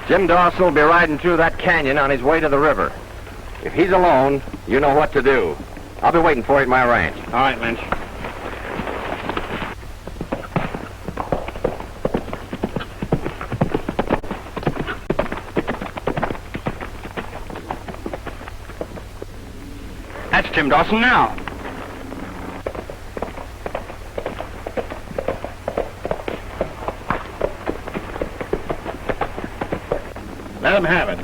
Jim Dawson will be riding through that canyon on his way to the river. If he's alone, you know what to do. I'll be waiting for you at my ranch. All right, Lynch. That's Jim Dawson now. Let him have it.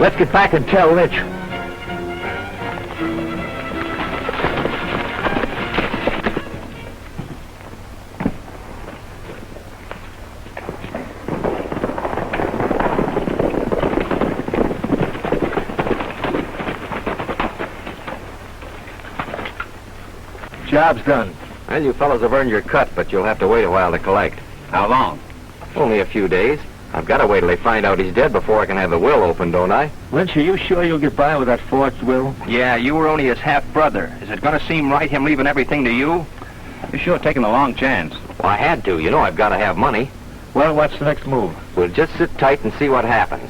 Let's get back and tell Lynch. Job's done. Well, you fellows have earned your cut, but you'll have to wait a while to collect. How long? Only a few days. I've got to wait till they find out he's dead before I can have the will opened, don't I? Lynch, are you sure you'll get by with that forged will? Yeah, you were only his half-brother. Is it going to seem right, him leaving everything to you? You're sure taking a long chance. Well, I had to. You know I've got to have money. Well, what's the next move? We'll just sit tight and see what happens.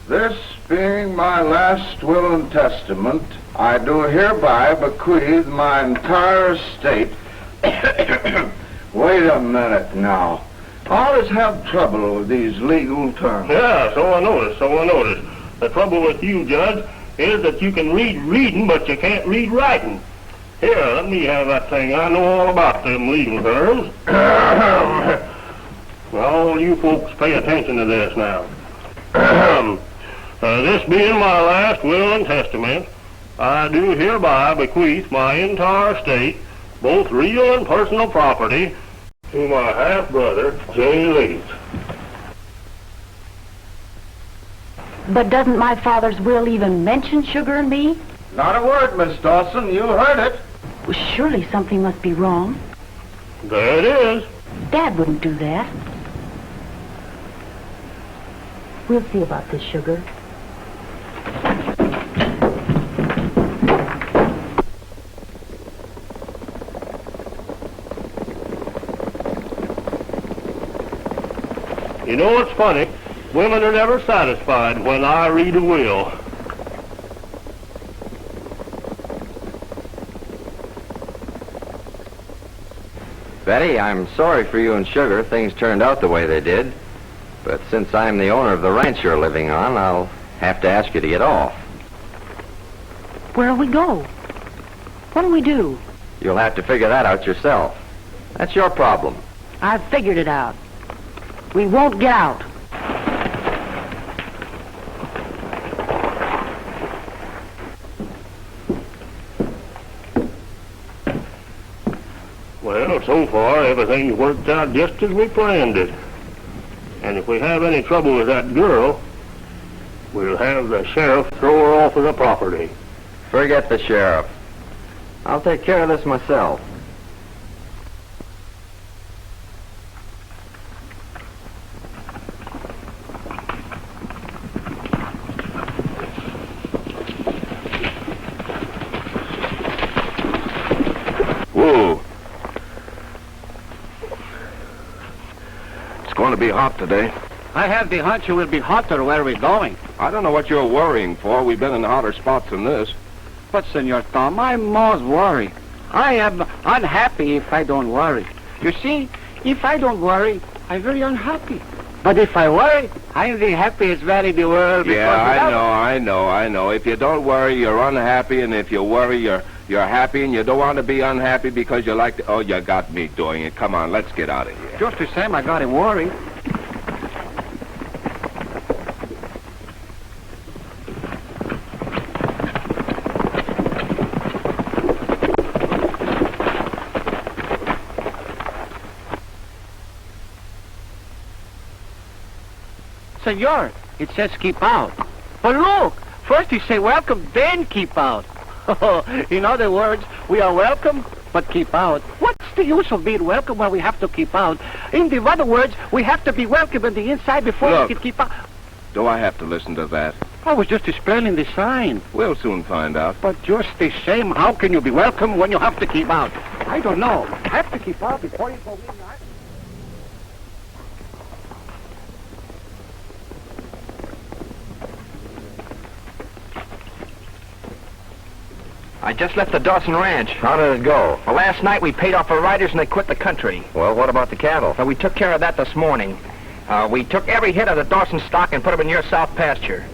This being my last will and testament, I do hereby bequeath my entire estate. Wait a minute now. I always have trouble with these legal terms. Yeah, so I noticed. The trouble with you, Judge, is that you can read reading, but you can't read writing. Here, let me have that thing. I know all about them legal terms. Well, all you folks pay attention to this now. This being my last will and testament, I do hereby bequeath my entire estate, both real and personal property, to my half-brother, Jimmy Leeds. But doesn't my father's will even mention Sugar and me? Not a word, Miss Dawson. You heard it. Well, surely something must be wrong. There it is. Dad wouldn't do that. We'll see about this, Sugar. You know what's funny? Women are never satisfied when I read a will. Betty, I'm sorry for you and Sugar. Things turned out the way they did. But since I'm the owner of the ranch you're living on, I'll have to ask you to get off. Where'll we go? What'll we do? You'll have to figure that out yourself. That's your problem. I've figured it out. We won't get out. Well, so far, everything's worked out just as we planned it. And if we have any trouble with that girl, we'll have the sheriff throw her off of the property. Forget the sheriff. I'll take care of this myself. Whoa. It's going to be hot today. I have the hunch it will be hotter where we're going. I don't know what you're worrying for. We've been in hotter spots than this. But, Senor Tom, I'm most worried. I am unhappy if I don't worry. You see, if I don't worry, I'm very unhappy. But if I worry, I'm the happiest man in the world. Yeah, I know. If you don't worry, you're unhappy, and if you worry, you're happy, and you don't want to be unhappy because you like to... Oh, you got me doing it. Come on, let's get out of here. Just the same, I got him worried. Senor, it says keep out. But look, first you say welcome, then keep out. In other words, we are welcome, but keep out. What's the use of being welcome when we have to keep out? In the other words, we have to be welcome on the inside before we can keep out. Do I have to listen to that? I was just explaining the sign. We'll soon find out. But just the same, how can you be welcome when you have to keep out? I don't know. Have to keep out before you go in. I just left the Dawson Ranch. How did it go? Well, last night we paid off our riders and they quit the country. Well, what about the cattle? So we took care of that this morning. We took every head of the Dawson stock and put them in your south pasture.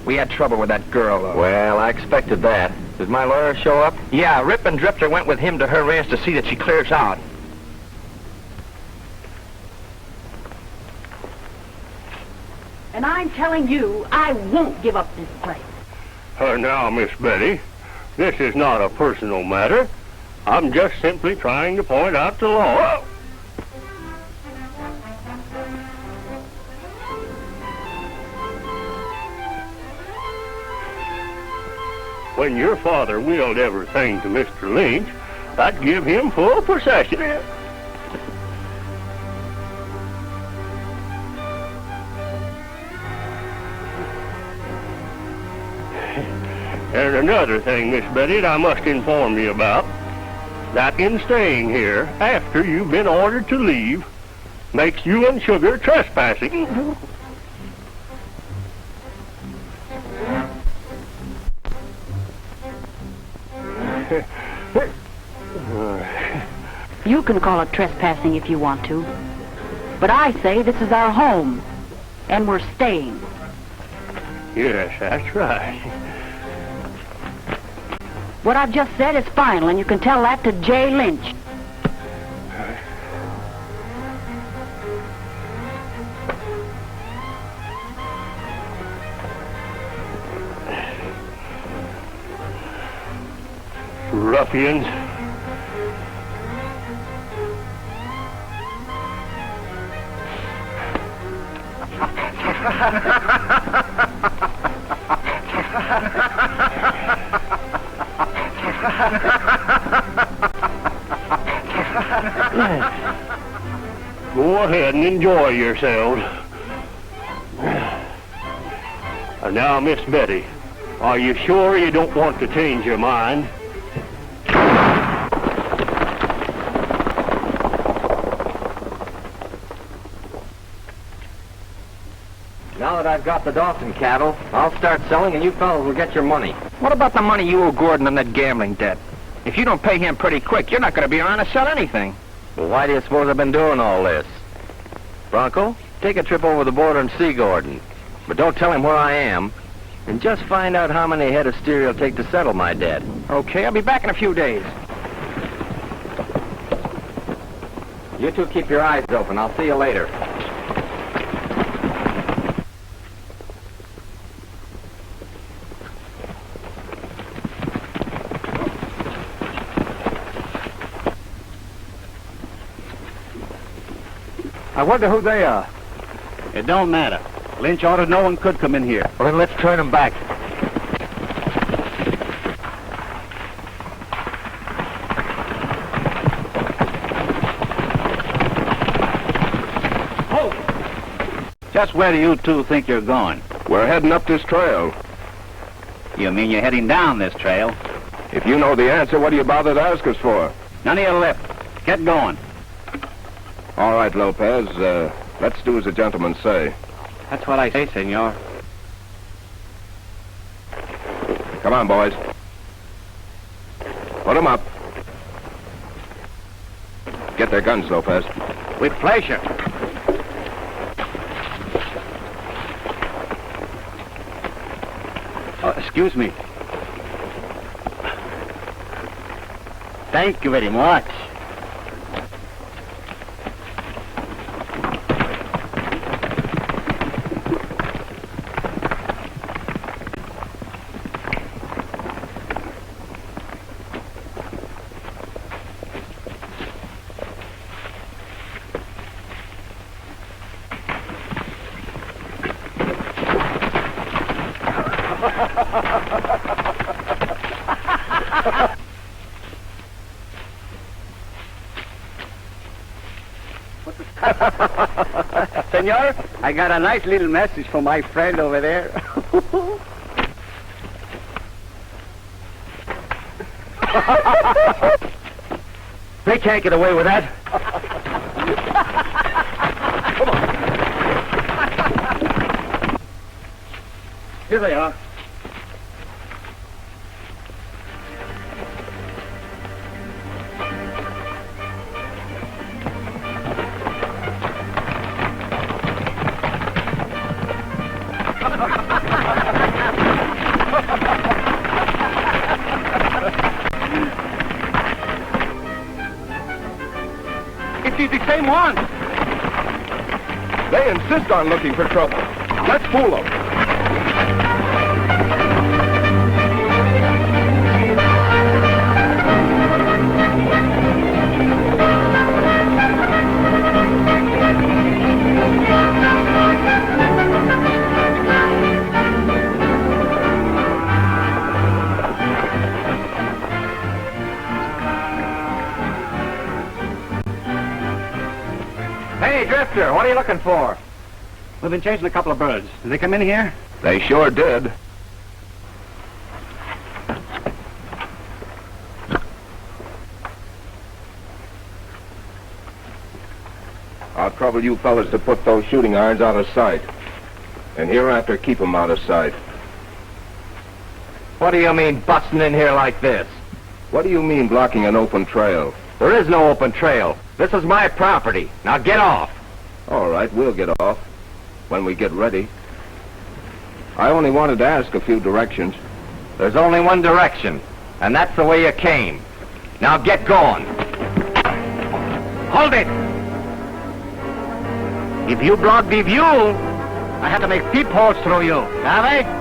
We had trouble with that girl, though. Well, I expected that. Did my lawyer show up? Yeah, Rip and Drifter went with him to her ranch to see that she clears out. And I'm telling you, I won't give up this place. Now, Miss Betty, this is not a personal matter. I'm just simply trying to point out the law. When your father willed everything to Mr. Lynch, that give him full possession. There's another thing, Miss Betty, that I must inform you about. That in staying here, after you've been ordered to leave, makes you and Sugar trespassing. You can call it trespassing if you want to. But I say this is our home, and we're staying. Yes, that's right. What I've just said is final, and you can tell that to J. Lynch. Ruffians. Go ahead and enjoy yourselves. And now, Miss Betty, are you sure you don't want to change your mind? Now that I've got the Dawson cattle, I'll start selling and you fellows will get your money. What about the money you owe Gordon on that gambling debt? If you don't pay him pretty quick, you're not going to be around to sell anything. Well, why do you suppose I've been doing all this? Bronco, take a trip over the border and see Gordon. But don't tell him where I am. And just find out how many head of steer it'll take to settle my debt. Okay, I'll be back in a few days. You two keep your eyes open. I'll see you later. I wonder who they are. It don't matter. Lynch ordered no one could come in here. Well, then let's turn them back. Just where do you two think you're going? We're heading up this trail. You mean you're heading down this trail? If you know the answer, what do you bother to ask us for? None of your lip. Get going. All right, Lopez. Let's do as the gentlemen say. That's what I say, senor. Come on, boys. Put them up. Get their guns, Lopez. With pleasure. Excuse me. Thank you very much. Senor, I got a nice little message from my friend over there. They can't get away with that. Come on. Here they are. It's the same one. They insist on looking for trouble. Let's fool them. Hey, Drifter, what are you looking for? We've been chasing a couple of birds. Did they come in here? They sure did. I'll trouble you fellas to put those shooting irons out of sight. And hereafter, keep 'em out of sight. What do you mean, busting in here like this? What do you mean, blocking an open trail? There is no open trail. This is my property. Now get off. All right, we'll get off. When we get ready. I only wanted to ask a few directions. There's only one direction, and that's the way you came. Now get going. Hold it! If you block the view, I have to make peepholes through you. Have I?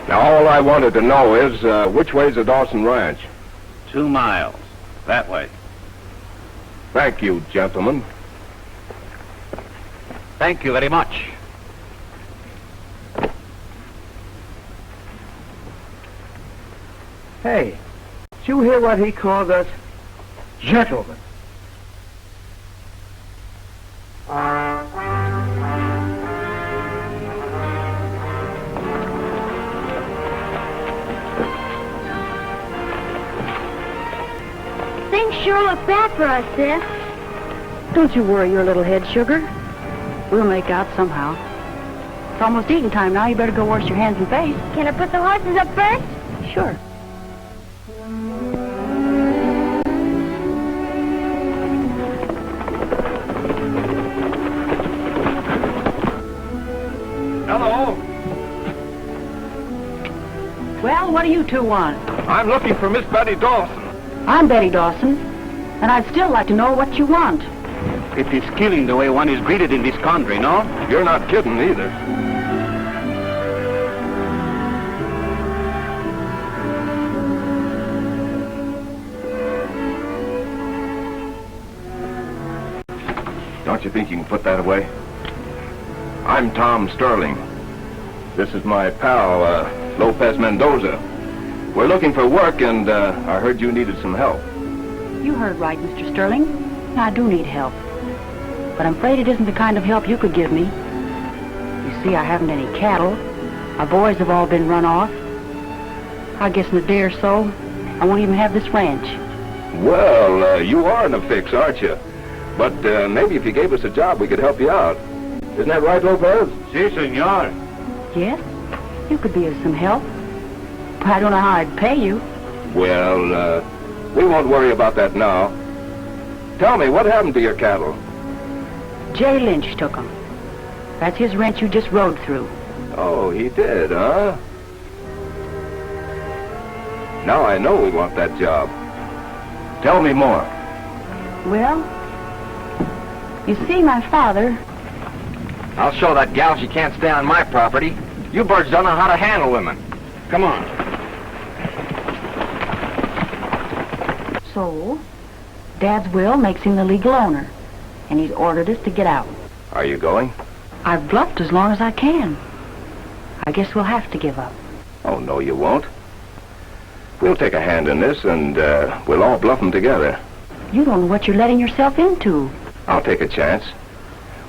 Now, all I wanted to know is, which way's the Dawson Ranch? 2 miles. That way. Thank you, gentlemen. Thank you very much. Hey, did you hear what he called us? Gentlemen. sure look bad for us, sis. Don't you worry your little head, Sugar. We'll make out somehow. It's almost eating time now. You better go wash your hands and face. Can I put the horses up first? Sure. Hello. Well, what do you two want? I'm looking for Miss Betty Dawson. I'm Betty Dawson, and I'd still like to know what you want. It is killing the way one is greeted in this country, no? You're not kidding either. Don't you think you can put that away? I'm Tom Sterling. This is my pal, Lopez Mendoza. We're looking for work, and I heard you needed some help. You heard right, Mr. Sterling. I do need help. But I'm afraid it isn't the kind of help you could give me. You see, I haven't any cattle. My boys have all been run off. I guess in a day or so, I won't even have this ranch. Well, you are in a fix, aren't you? But maybe if you gave us a job, we could help you out. Isn't that right, Lopez? Si, senor. Yes? You could be of some help. But I don't know how I'd pay you. Well, we won't worry about that now. Tell me, what happened to your cattle? Jay Lynch took them. That's his ranch you just rode through. Oh, he did, huh? Now I know we want that job. Tell me more. Well, you see, my father... I'll show that gal she can't stay on my property. You birds don't know how to handle women. Come on. So, Dad's will makes him the legal owner, and he's ordered us to get out. Are you going? I've bluffed as long as I can. I guess we'll have to give up. Oh, no, you won't. We'll take a hand in this, and we'll all bluff them together. You don't know what you're letting yourself into. I'll take a chance.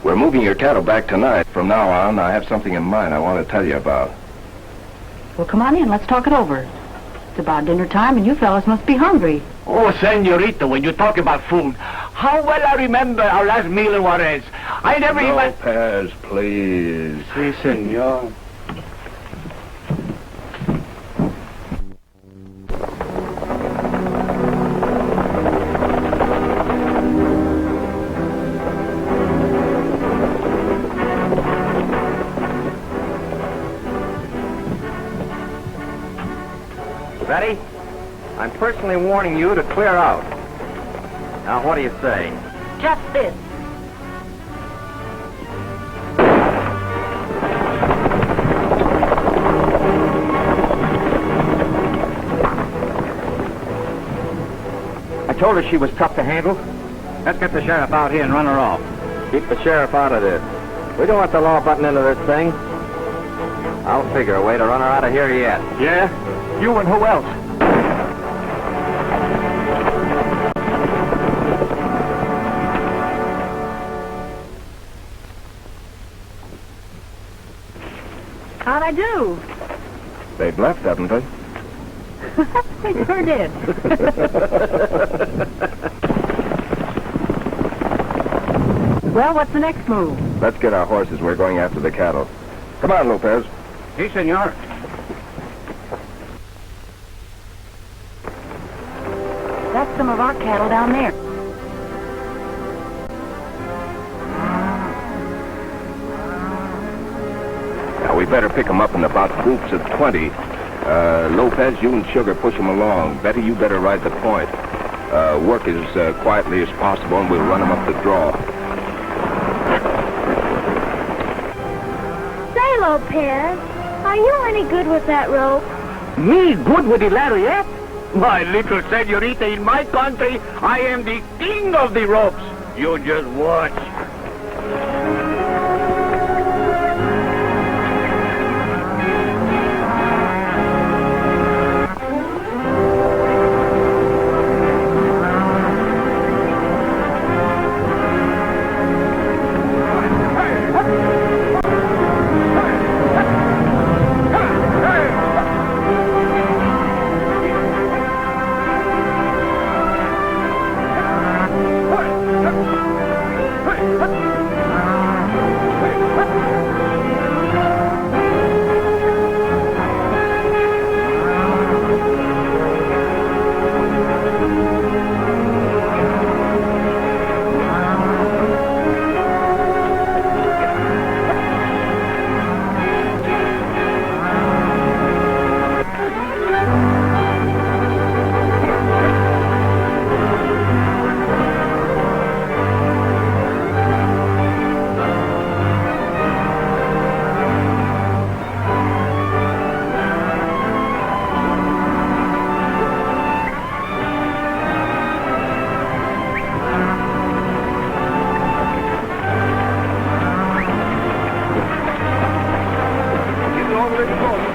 We're moving your cattle back tonight. From now on, I have something in mind I want to tell you about. Well, come on in. Let's talk it over. It's about dinner time, and you fellas must be hungry. Oh, senorita, when you talk about food, how well I remember our last meal in Juarez. I never even... Lopez, please. Si, senor. Betty, I'm personally warning you to clear out. Now, what do you say? Just this. I told her she was tough to handle. Let's get the sheriff out here and run her off. Keep the sheriff out of this. We don't want the law button into this thing. I'll figure a way to run her out of here yet. Yeah? You and who else? How'd I do? They've left, haven't they? They sure did. Well, what's the next move? Let's get our horses. We're going after the cattle. Come on, Lopez. Si, senor. That's some of our cattle down there. Now, we better pick them up in about groups of 20. Lopez, you and Sugar push them along. Betty, you better ride the point. Work as quietly as possible, and we'll run them up the draw. Say, Lopez, are you any good with that rope? Me good with the lariat? My little senorita, in my country, I am the king of the ropes. You just watch. Where's it going?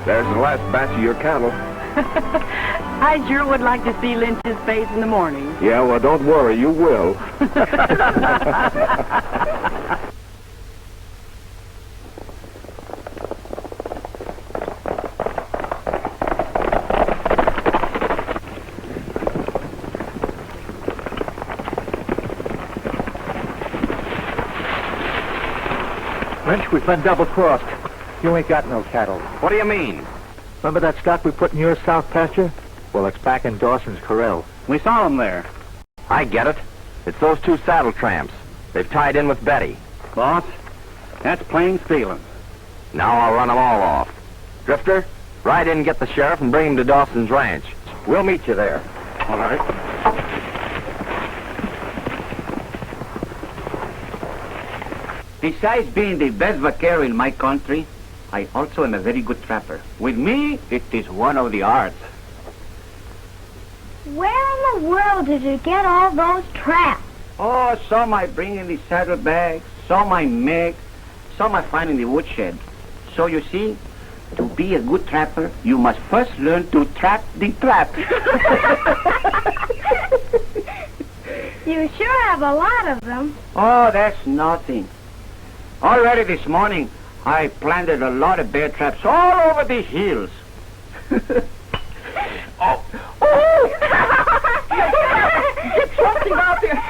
There's the last batch of your cattle. I sure would like to see Lynch's face in the morning. Yeah, well, don't worry, you will. Lynch, we've been double-crossed. You ain't got no cattle. What do you mean? Remember that stock we put in your south pasture? Well, it's back in Dawson's corral. We saw him there. I get it. It's those two saddle tramps. They've tied in with Betty. Boss, that's plain stealing. Now I'll run them all off. Drifter, ride in and get the sheriff and bring him to Dawson's ranch. We'll meet you there. All right. Besides being the best vaquero in my country, I also am a very good trapper. With me, it is one of the arts. Where in the world did you get all those traps? Oh, some I bring in the saddlebags, some I make, some I find in the woodshed. So you see, to be a good trapper, you must first learn to trap the trap. You sure have a lot of them. Oh, that's nothing. Already this morning, I planted a lot of bear traps all over the hills. Oh! Get something out there!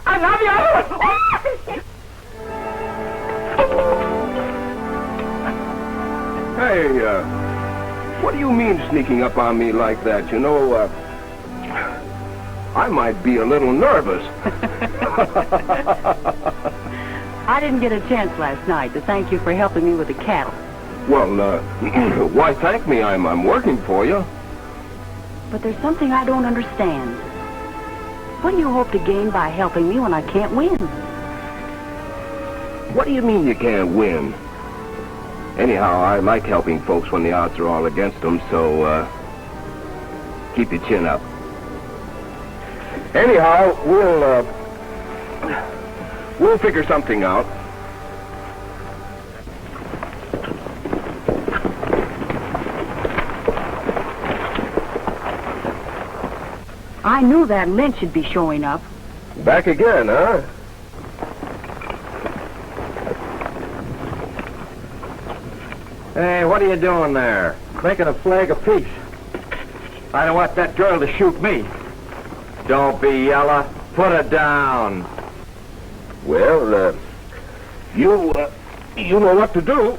Another one! Hey, what do you mean sneaking up on me like that? You know, I might be a little nervous. I didn't get a chance last night to thank you for helping me with the cattle. Well, why thank me? I'm working for you. But there's something I don't understand. What do you hope to gain by helping me when I can't win? What do you mean you can't win? Anyhow, I like helping folks when the odds are all against them, so, keep your chin up. Anyhow, we'll figure something out. I knew that Lynch would be showing up. Back again, huh? Hey, what are you doing there? Making a flag of peace. I don't want that girl to shoot me. Don't be yellow. Put it down. Well, you know what to do.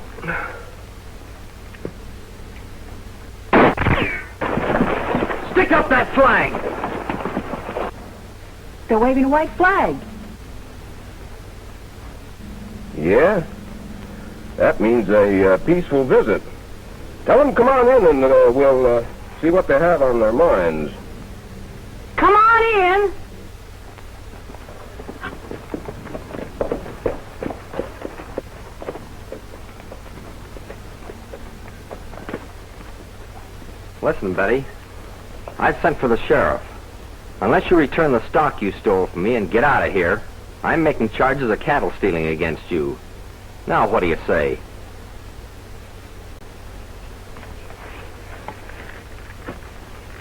Stick up that flag. They're waving a white flag. Yeah? That means a peaceful visit. Tell them come on in and we'll see what they have on their minds. Come on in. Listen, Betty. I've sent for the sheriff. Unless you return the stock you stole from me and get out of here, I'm making charges of cattle stealing against you. Now, what do you say?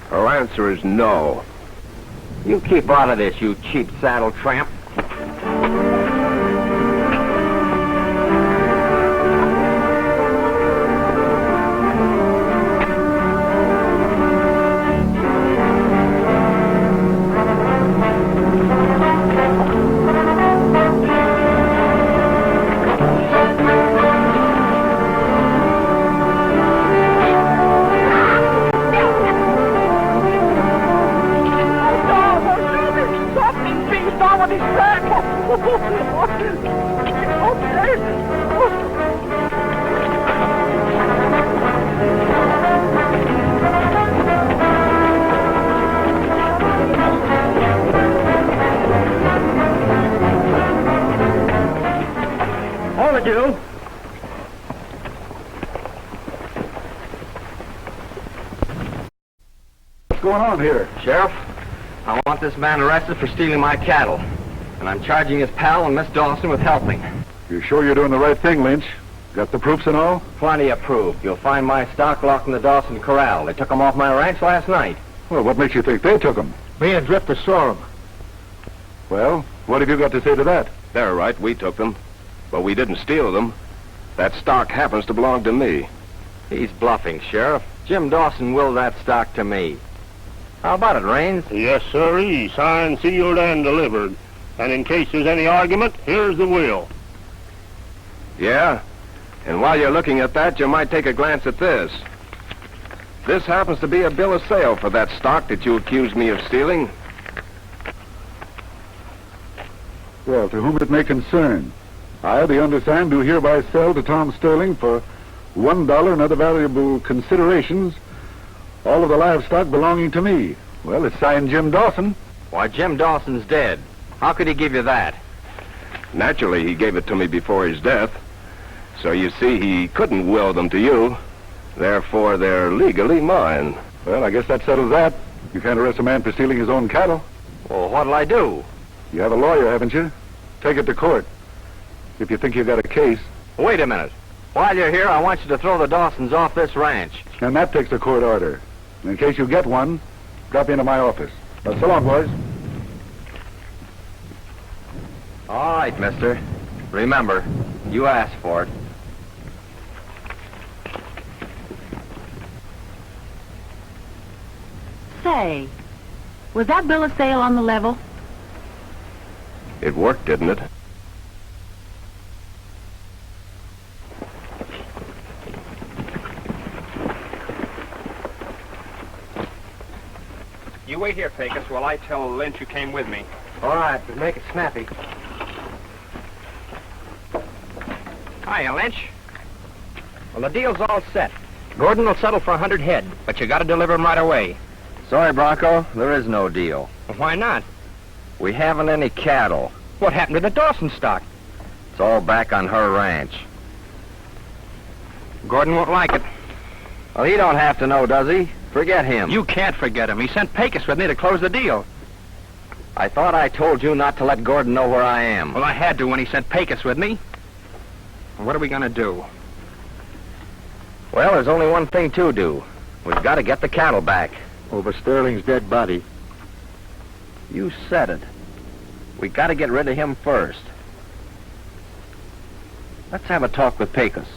Her answer is no. You keep out of this, you cheap saddle tramp. Something beast on with his What's going on here? Sheriff, I want this man arrested for stealing my cattle. And I'm charging his pal and Miss Dawson with helping. You sure you're doing the right thing, Lynch? Got the proofs and all? Plenty of proof. You'll find my stock locked in the Dawson corral. They took them off my ranch last night. Well, what makes you think they took them? Me and Drifter saw him. Well, what have you got to say to that? They're right, we took them. But we didn't steal them. That stock happens to belong to me. He's bluffing, Sheriff. Jim Dawson willed that stock to me. How about it, Raines? Yes, sirree. Signed, sealed, and delivered. And in case there's any argument, here's the will. Yeah? And while you're looking at that, you might take a glance at this. This happens to be a bill of sale for that stock that you accused me of stealing. Well, to whom it may concern, I, the undersigned, do hereby sell to Tom Sterling for $1 and other valuable considerations all of the livestock belonging to me. Well, it's signed Jim Dawson. Why, Jim Dawson's dead. How could he give you that? Naturally, he gave it to me before his death. So you see, he couldn't will them to you. Therefore, they're legally mine. Well, I guess that settles that. You can't arrest a man for stealing his own cattle. Well, what'll I do? You have a lawyer, haven't you? Take it to court. If you think you've got a case. Wait a minute. While you're here, I want you to throw the Dawsons off this ranch. And that takes a court order. In case you get one, drop into my office. So long, boys. All right, mister. Remember, you asked for it. Say, was that bill of sale on the level? It worked, didn't it? You wait here, Pecos, while I tell Lynch you came with me. All right, but make it snappy. Hiya, Lynch. Well, the deal's all set. Gordon will settle for 100 head, but you gotta deliver them right away. Sorry, Bronco, there is no deal. Well, why not? We haven't any cattle. What happened to the Dawson stock? It's all back on her ranch. Gordon won't like it. Well, he don't have to know, does he? Forget him. You can't forget him. He sent Pecos with me to close the deal. I thought I told you not to let Gordon know where I am. Well, I had to when he sent Pecos with me. What are we gonna do? Well, there's only one thing to do. We've got to get the cattle back. Over Sterling's dead body. You said it. We got to get rid of him first. Let's have a talk with Pecos.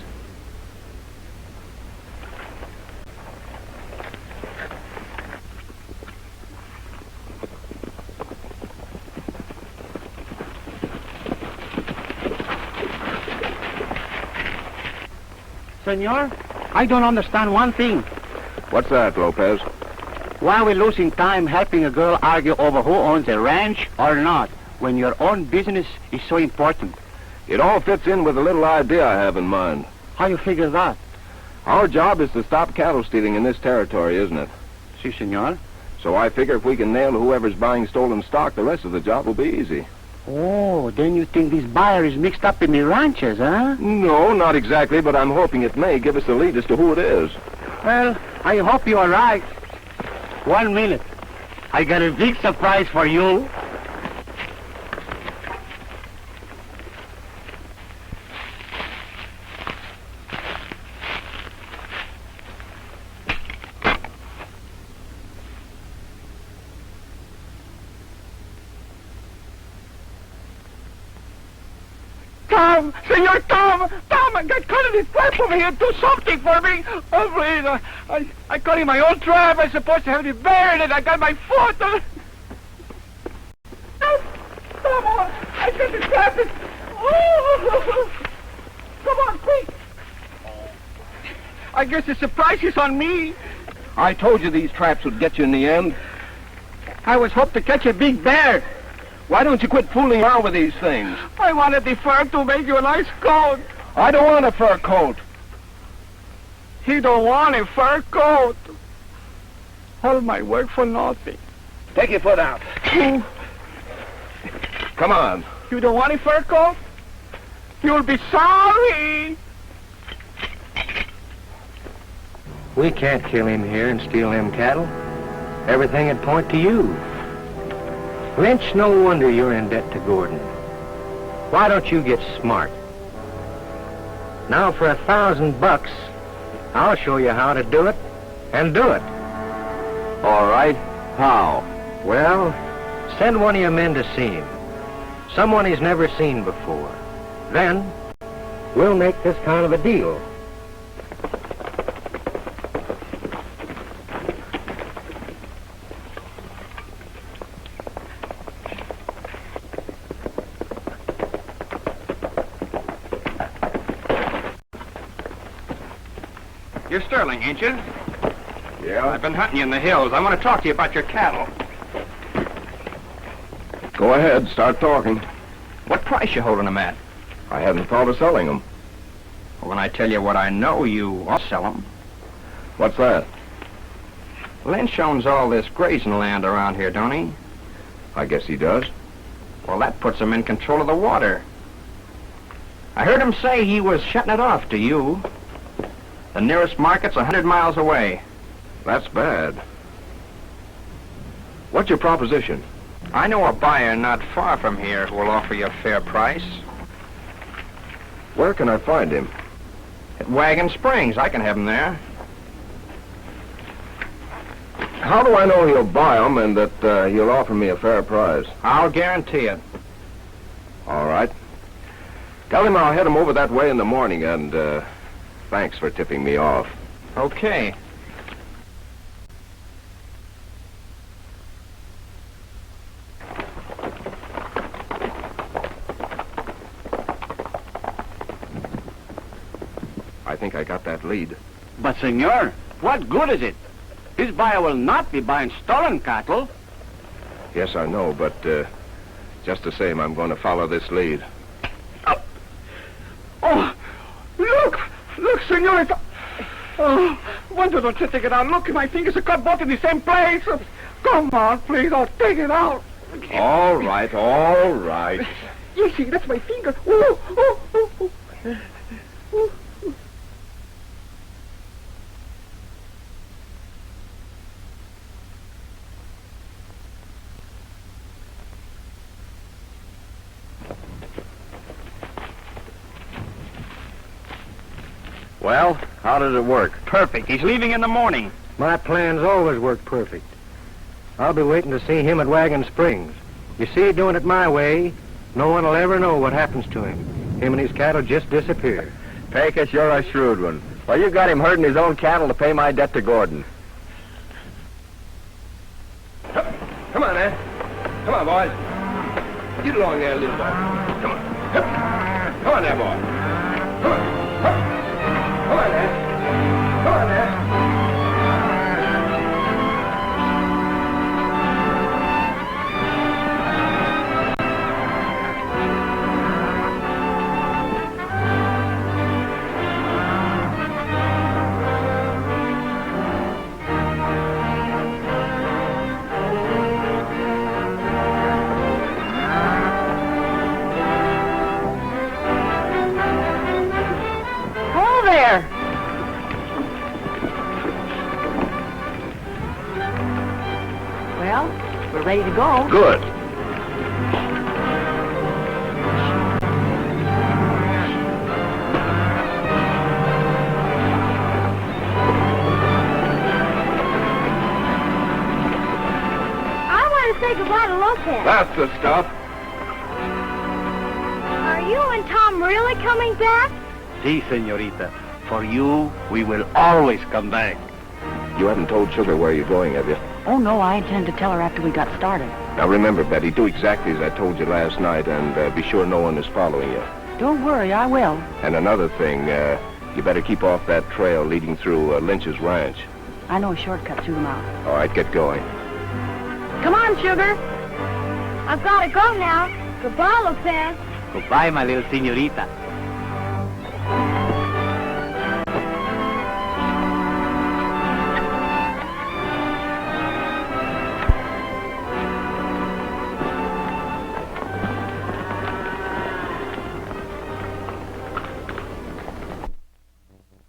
Senor, I don't understand one thing. What's that, Lopez? Why are we losing time helping a girl argue over who owns a ranch or not, when your own business is so important? It all fits in with a little idea I have in mind. How you figure that? Our job is to stop cattle stealing in this territory, isn't it? Si, senor. So I figure if we can nail whoever's buying stolen stock, the rest of the job will be easy. Oh, then you think this buyer is mixed up in the ranches, huh? No, not exactly, but I'm hoping it may give us a lead as to who it is. Well, I hope you are right. 1 minute. I got a big surprise for you. Tom! Senor Tom! Tom, I got caught in this trap over here. Do something for me. Oh, please. I caught in my own trap. I'm supposed to have it buried, and I got my foot. Come on. I got the trap. Oh. Come on, quick. I guess the surprise is on me. I told you these traps would get you in the end. I was hoping to catch a big bear. Why don't you quit fooling around with these things? I wanted the fur to make you a nice coat. I don't want a fur coat. He don't want a fur coat. All my work for nothing. Take your foot out. Come on. You don't want a fur coat? You'll be sorry. We can't kill him here and steal them cattle. Everything would point to you. Lynch, no wonder you're in debt to Gordon. Why don't you get smart? Now for $1,000, I'll show you how to do it, and do it. All right. How? Well, send one of your men to see him. Someone he's never seen before. Then, we'll make this kind of a deal. You're Sterling, ain't you? Yeah? I've been hunting you in the hills. I want to talk to you about your cattle. Go ahead, start talking. What price you holding them at? I hadn't thought of selling them. Well, when I tell you what I know, you will sell them. What's that? Lynch owns all this grazing land around here, don't he? I guess he does. Well, that puts him in control of the water. I heard him say he was shutting it off to you. The nearest market's 100 miles away. That's bad. What's your proposition? I know a buyer not far from here who will offer you a fair price. Where can I find him? At Wagon Springs. I can have him there. How do I know he'll buy them and that he'll offer me a fair price? I'll guarantee it. All right. Tell him I'll head him over that way in the morning, and thanks for tipping me off. Okay. I think I got that lead. But, senor, what good is it? This buyer will not be buying stolen cattle. Yes, I know, but just the same, I'm going to follow this lead. Oh, look! Look, senorita! Oh, wonder don't you take it out? Look, my fingers are cut both in the same place. Come on, please, I'll take it out. All right, all right. You see, that's my finger. Oh, oh, oh, oh. Oh. Well, how did it work? Perfect. He's leaving in the morning. My plans always work perfect. I'll be waiting to see him at Wagon Springs. You see, doing it my way, no one will ever know what happens to him. Him and his cattle just disappear. Pecos, you're a shrewd one. Well, you got him herding his own cattle to pay my debt to Gordon. Come on, Ed. Come on, boys. Get along there, little boy. Come on. Come on there, boy. Come on. Come on, Ed. Come on, Ed. Well, we're ready to go. Good. I want to say goodbye to Lopez. That's the stuff. Are you and Tom really coming back? Si, senorita. For you, we will always come back. You haven't told Sugar where you're going, have you? Oh, no, I intend to tell her after we got started. Now remember, Betty, do exactly as I told you last night, and be sure no one is following you. Don't worry, I will. And another thing, you better keep off that trail leading through Lynch's ranch. I know a shortcut through the mountains. All right, get going. Come on, Sugar. I've got to go now. Goodbye, Lopez. Goodbye, my little senorita.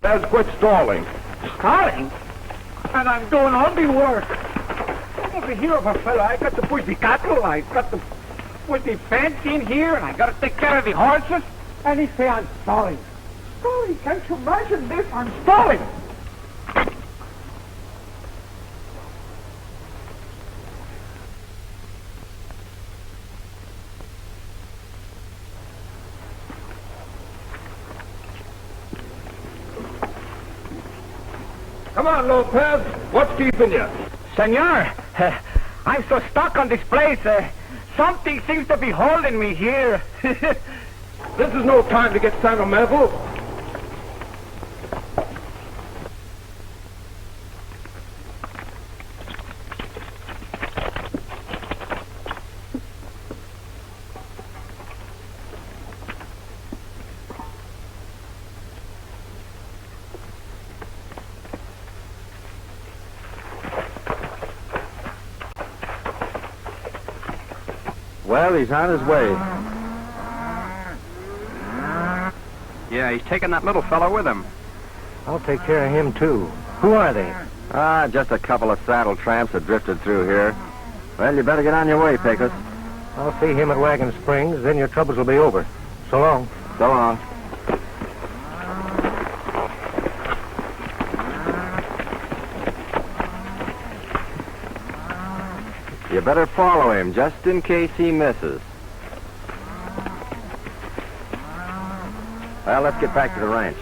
Let's quit stalling. Stalling? And I'm doing all the work. Over here of a fella. I got to push the cattle. I got to put the fence in here, and I got to take care of the horses. And he say I'm stalling. Stalling? Can't you imagine this? I'm stalling. Come on, Lopez. What's keeping you? Senor, I'm so stuck on this place. Something seems to be holding me here. This is no time to get sentimental. Well, he's on his way. Yeah, he's taking that little fellow with him. I'll take care of him, too. Who are they? Just a couple of saddle tramps that drifted through here. Well, you better get on your way, Pecos. I'll see him at Wagon Springs, then your troubles will be over. So long. So long. You better follow him, just in case he misses. Well, let's get back to the ranch.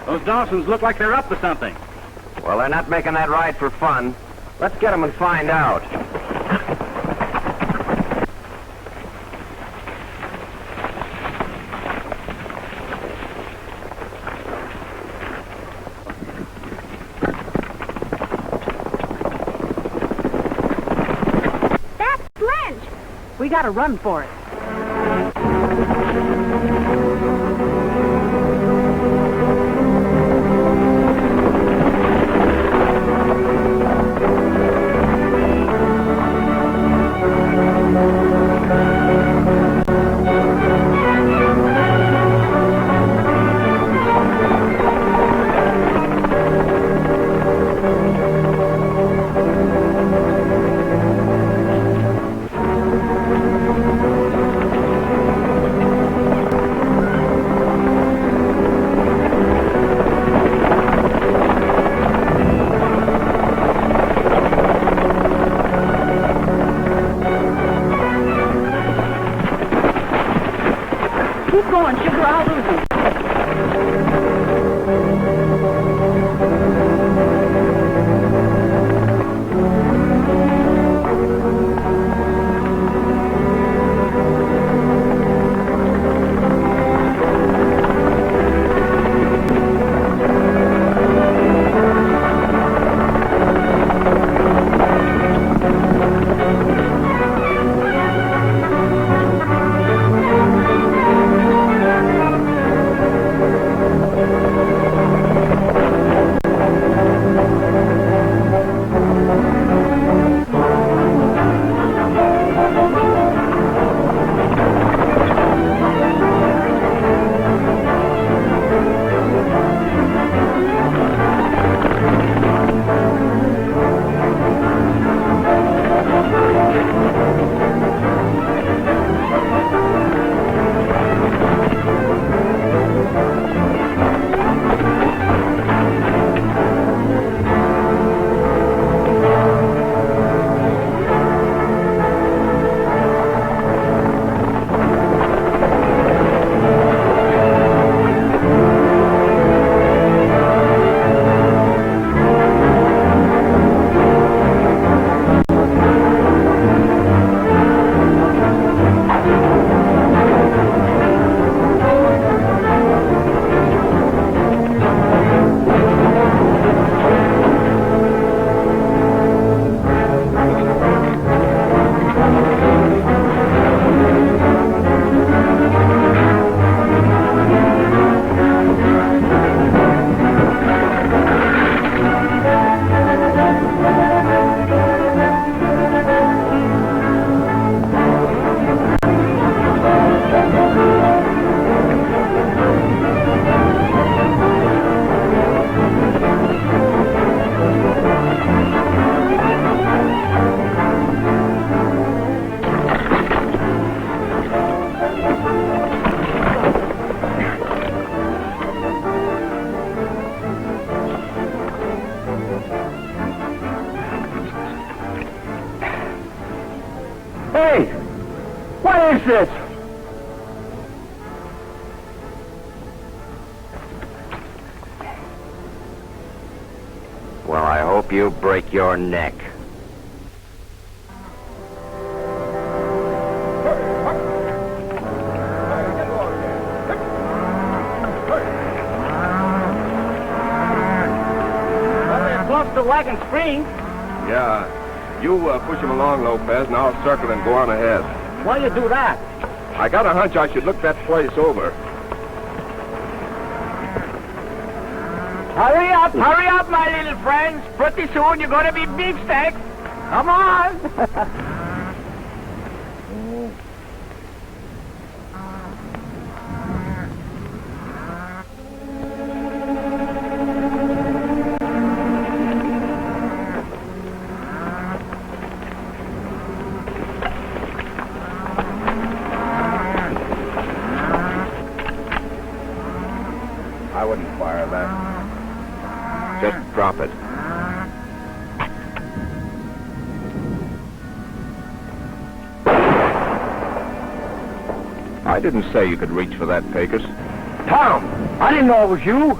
Those Dawsons look like they're up to something. Well, they're not making that ride for fun. Let's get them and find out. That's Lynch. We gotta run for it. Keep going, Sugar. I'll lose him. this? Well, I hope you break your neck. The wagon spring. Yeah. You push him along, Lopez, and I'll circle and go on ahead. Why you do that? I got a hunch I should look that place over. Hurry up, my little friends. Pretty soon you're going to be beefsteaks. Come on. I wouldn't fire that. Just drop it. I didn't say you could reach for that, Pecos. Tom, I didn't know it was you.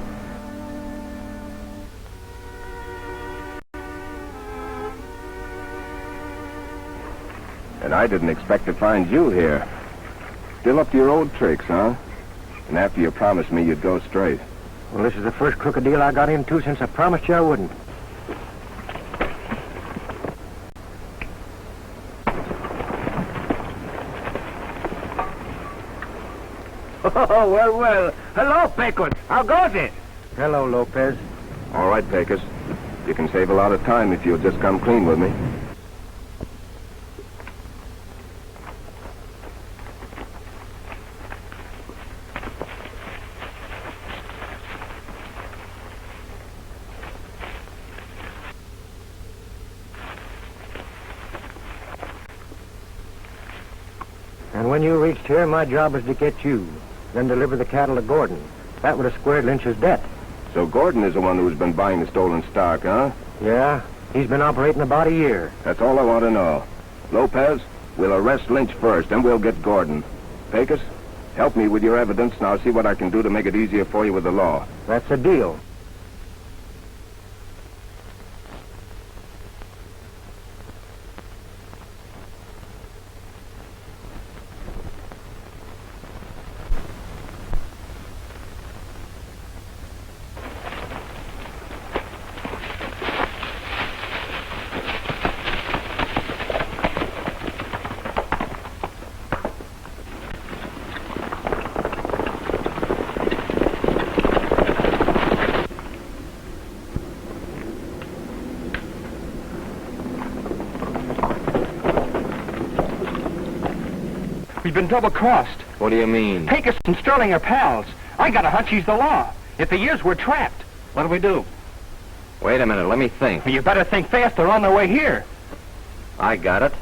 And I didn't expect to find you here. Still up to your old tricks, huh? And after you promised me you'd go straight. Well, this is the first crooked deal I got into since I promised you I wouldn't. Oh, well. Hello, Pecos. How goes it? Hello, Lopez. All right, Pecos. You can save a lot of time if you'll just come clean with me. And when you reached here, my job was to get you, then deliver the cattle to Gordon. That would have squared Lynch's debt. So Gordon is the one who's been buying the stolen stock, huh? Yeah, he's been operating about a year. That's all I want to know. Lopez, we'll arrest Lynch first, then we'll get Gordon. Pecos, help me with your evidence, and I'll see what I can do to make it easier for you with the law. That's a deal. We've been double-crossed. What do you mean? Pecos and Sterling are pals. I got a hunch he's the law. If he is, we're trapped. What do we do? Wait a minute, let me think. You better think fast. They're on their way here. I got it.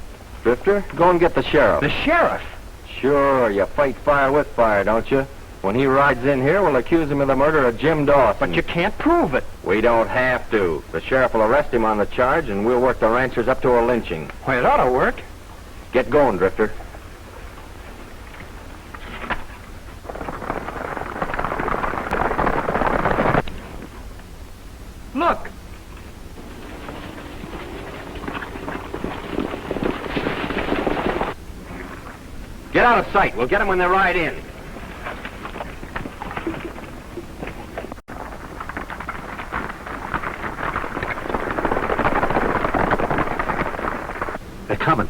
Drifter, go and get the sheriff. The sheriff? Sure, you fight fire with fire, don't you? When he rides in here, we'll accuse him of the murder of Jim Dawson. But you can't prove it. We don't have to. The sheriff will arrest him on the charge, and we'll work the ranchers up to a lynching. Well, it ought to work. Get going, Drifter. Look. Get out of sight. We'll get them when they ride in. They're coming.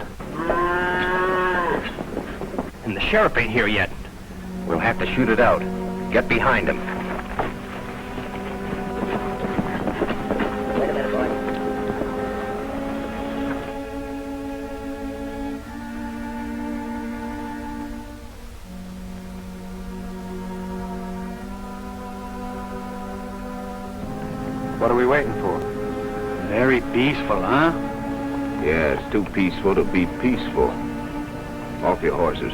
And the sheriff ain't here yet. We'll have to shoot it out. Get behind him. What are we waiting for? Very peaceful, huh? Yeah, it's too peaceful to be peaceful. Off your horses.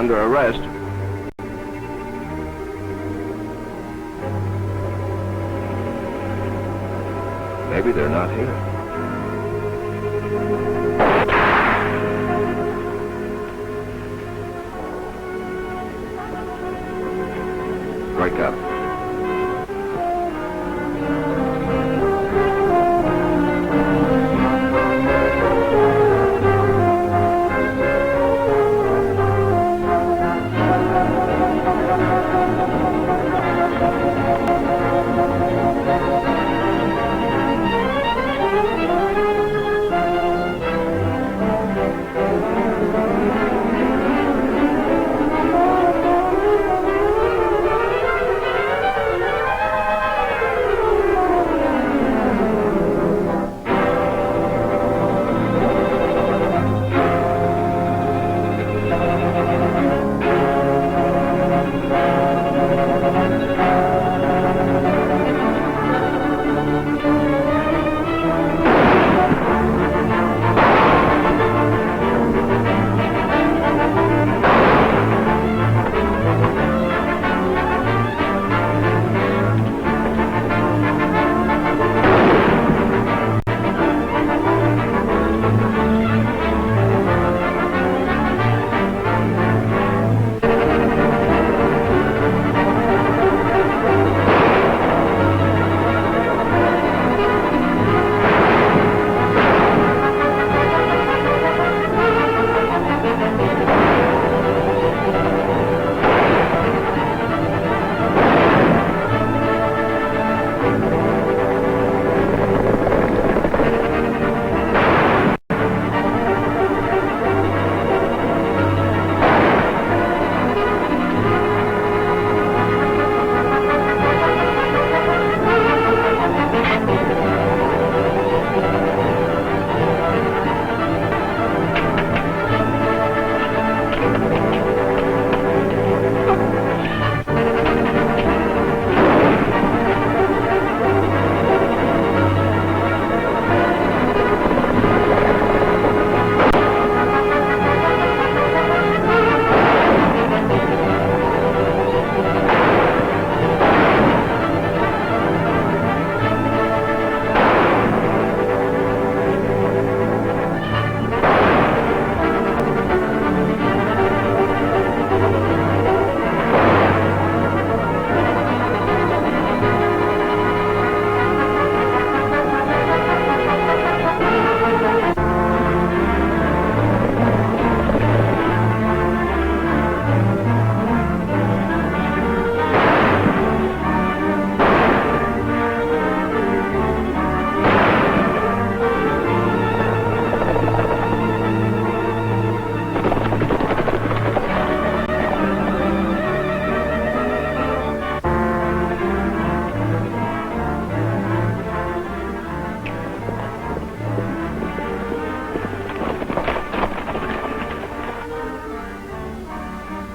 under arrest. Maybe they're not here. Break up.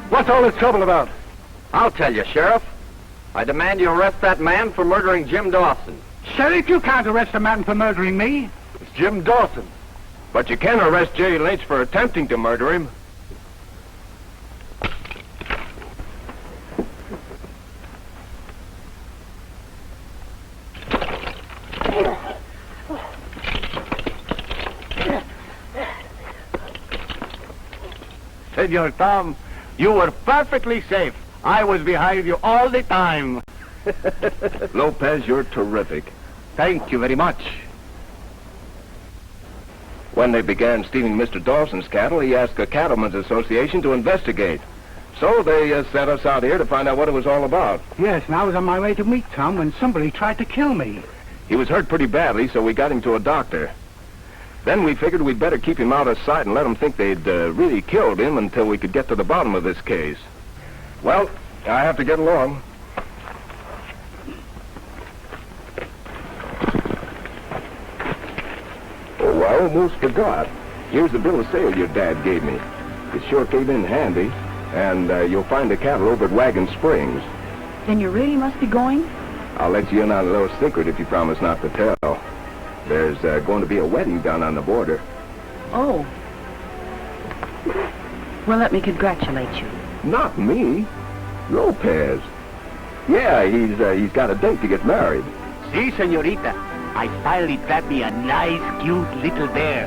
What's all this trouble about? I'll tell you, Sheriff. I demand you arrest that man for murdering Jim Dawson. Sheriff, you can't arrest a man for murdering me. It's Jim Dawson. But you can arrest Jerry Lynch for attempting to murder him. Senor Tom, you were perfectly safe. I was behind you all the time. Lopez, you're terrific. Thank you very much. When they began stealing Mr. Dawson's cattle, he asked a cattlemen's association to investigate. So they sent us out here to find out what it was all about. Yes, and I was on my way to meet Tom when somebody tried to kill me. He was hurt pretty badly, so we got him to a doctor. Then we figured we'd better keep him out of sight and let them think they'd really killed him until we could get to the bottom of this case. Well, I have to get along. Oh, I almost forgot. Here's the bill of sale your dad gave me. It sure came in handy, and you'll find the cattle over at Wagon Springs. Then you really must be going? I'll let you in on a little secret if you promise not to tell. There's going to be a wedding down on the border. Oh. Well, let me congratulate you. Not me. Lopez. Yeah, he's got a date to get married. Si, senorita. I finally trapped me a nice, cute little bear.